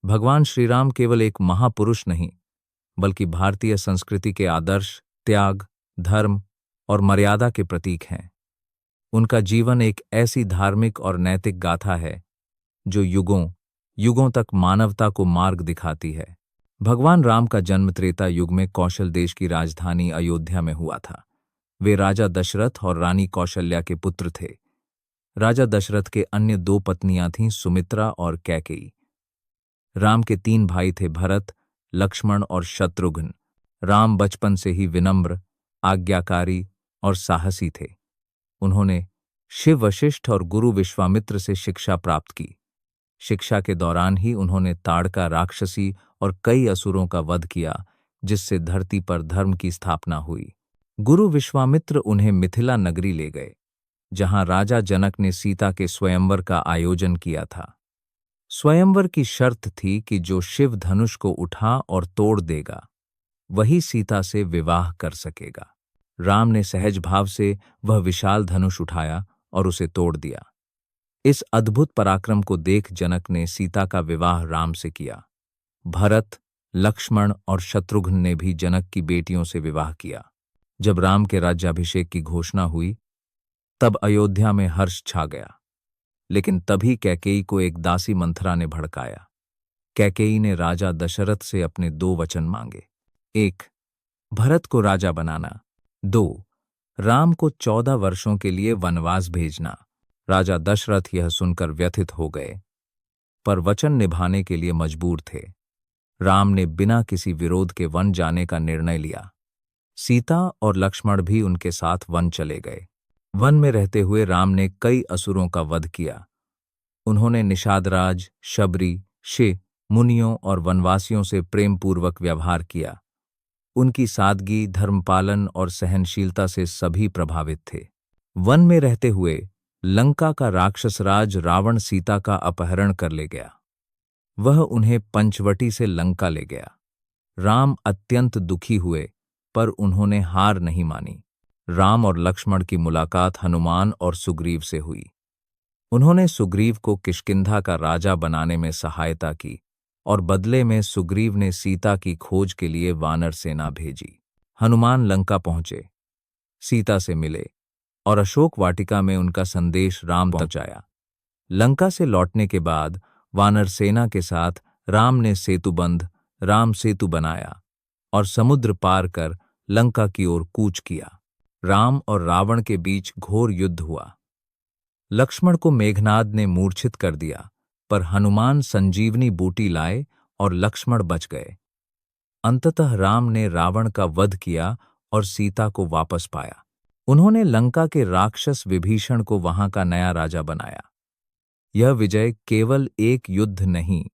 भगवान श्री राम केवल एक महापुरुष नहीं, बल्कि भारतीय संस्कृति के आदर्श, त्याग, धर्म और मर्यादा के प्रतीक हैं। उनका जीवन एक ऐसी धार्मिक और नैतिक गाथा है जो युगों युगों तक मानवता को मार्ग दिखाती है। भगवान राम का जन्म त्रेता युग में कौशल देश की राजधानी अयोध्या में हुआ था। वे राजा दशरथ और रानी कौशल्या के पुत्र थे। राजा दशरथ के अन्य दो पत्नियां थीं, सुमित्रा और कैकेयी। राम के तीन भाई थे, भरत, लक्ष्मण और शत्रुघ्न। राम बचपन से ही विनम्र, आज्ञाकारी और साहसी थे। उन्होंने शिव वशिष्ठ और गुरु विश्वामित्र से शिक्षा प्राप्त की। शिक्षा के दौरान ही उन्होंने ताड़का राक्षसी और कई असुरों का वध किया, जिससे धरती पर धर्म की स्थापना हुई। गुरु विश्वामित्र उन्हें मिथिला नगरी ले गए, जहां राजा जनक ने सीता के स्वयंवर का आयोजन किया था। स्वयंवर की शर्त थी कि जो शिव धनुष को उठा और तोड़ देगा, वही सीता से विवाह कर सकेगा। राम ने सहज भाव से वह विशाल धनुष उठाया और उसे तोड़ दिया। इस अद्भुत पराक्रम को देख जनक ने सीता का विवाह राम से किया। भरत, लक्ष्मण और शत्रुघ्न ने भी जनक की बेटियों से विवाह किया। जब राम के राज्याभिषेक की घोषणा हुई, तब अयोध्या में हर्ष छा गया। लेकिन तभी कैकेयी को एक दासी मंथरा ने भड़काया। कैकेयी ने राजा दशरथ से अपने दो वचन मांगे। 1. भरत को राजा बनाना। 2. राम को 14 वर्षों के लिए वनवास भेजना। राजा दशरथ यह सुनकर व्यथित हो गए, पर वचन निभाने के लिए मजबूर थे। राम ने बिना किसी विरोध के वन जाने का निर्णय लिया। सीता और लक्ष्मण भी उनके साथ वन चले गए। वन में रहते हुए राम ने कई असुरों का वध किया। उन्होंने निषादराज, शबरी, शिव, मुनियों और वनवासियों से प्रेमपूर्वक व्यवहार किया। उनकी सादगी, धर्मपालन और सहनशीलता से सभी प्रभावित थे। वन में रहते हुए लंका का राक्षसराज रावण सीता का अपहरण कर ले गया। वह उन्हें पंचवटी से लंका ले गया। राम अत्यंत दुखी हुए, पर उन्होंने हार नहीं मानी। राम और लक्ष्मण की मुलाकात हनुमान और सुग्रीव से हुई। उन्होंने सुग्रीव को किष्किंधा का राजा बनाने में सहायता की और बदले में सुग्रीव ने सीता की खोज के लिए वानर सेना भेजी। हनुमान लंका पहुंचे, सीता से मिले और अशोक वाटिका में उनका संदेश राम तक पहुंचाया। लंका से लौटने के बाद वानर सेना के साथ राम ने सेतुबंध, राम सेतु बनाया और समुद्र पार कर लंका की ओर कूच किया। राम और रावण के बीच घोर युद्ध हुआ। लक्ष्मण को मेघनाद ने मूर्छित कर दिया, पर हनुमान संजीवनी बूटी लाए और लक्ष्मण बच गए। अंततः राम ने रावण का वध किया और सीता को वापस पाया। उन्होंने लंका के राक्षस विभीषण को वहां का नया राजा बनाया। यह विजय केवल एक युद्ध नहीं,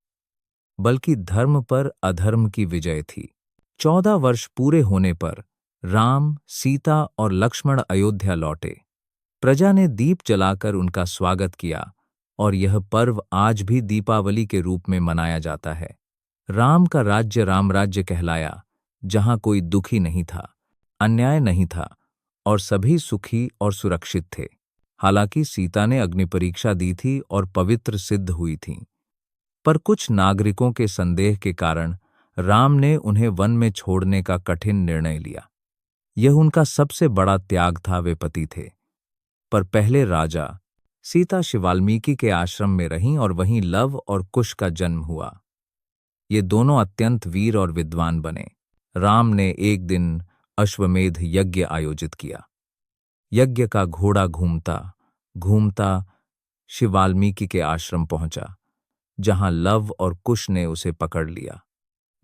बल्कि धर्म पर अधर्म की विजय थी। 14 वर्ष पूरे होने पर राम, सीता और लक्ष्मण अयोध्या लौटे। प्रजा ने दीप जलाकर उनका स्वागत किया और यह पर्व आज भी दीपावली के रूप में मनाया जाता है। राम का राज्य रामराज्य कहलाया, जहां कोई दुखी नहीं था, अन्याय नहीं था और सभी सुखी और सुरक्षित थे। हालांकि सीता ने अग्नि परीक्षा दी थी और पवित्र सिद्ध हुई थीं, पर कुछ नागरिकों के संदेह के कारण राम ने उन्हें वन में छोड़ने का कठिन निर्णय लिया। यह उनका सबसे बड़ा त्याग था। वे पति थे, पर पहले राजा। सीता शिवाल्मीकि के आश्रम में रहीं और वहीं लव और कुश का जन्म हुआ। ये दोनों अत्यंत वीर और विद्वान बने। राम ने एक दिन अश्वमेध यज्ञ आयोजित किया। यज्ञ का घोड़ा घूमता घूमता शिवाल्मीकि के आश्रम पहुंचा, जहां लव और कुश ने उसे पकड़ लिया।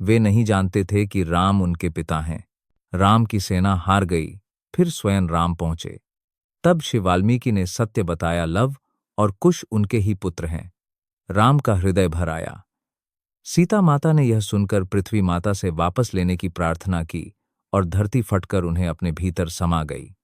वे नहीं जानते थे कि राम उनके पिता हैं। राम की सेना हार गई। फिर स्वयं राम पहुंचे। तब शिवाल्मीकि ने सत्य बताया, लव और कुश उनके ही पुत्र हैं। राम का हृदय भर आया। सीता माता ने यह सुनकर पृथ्वी माता से वापस लेने की प्रार्थना की और धरती फटकर उन्हें अपने भीतर समा गई।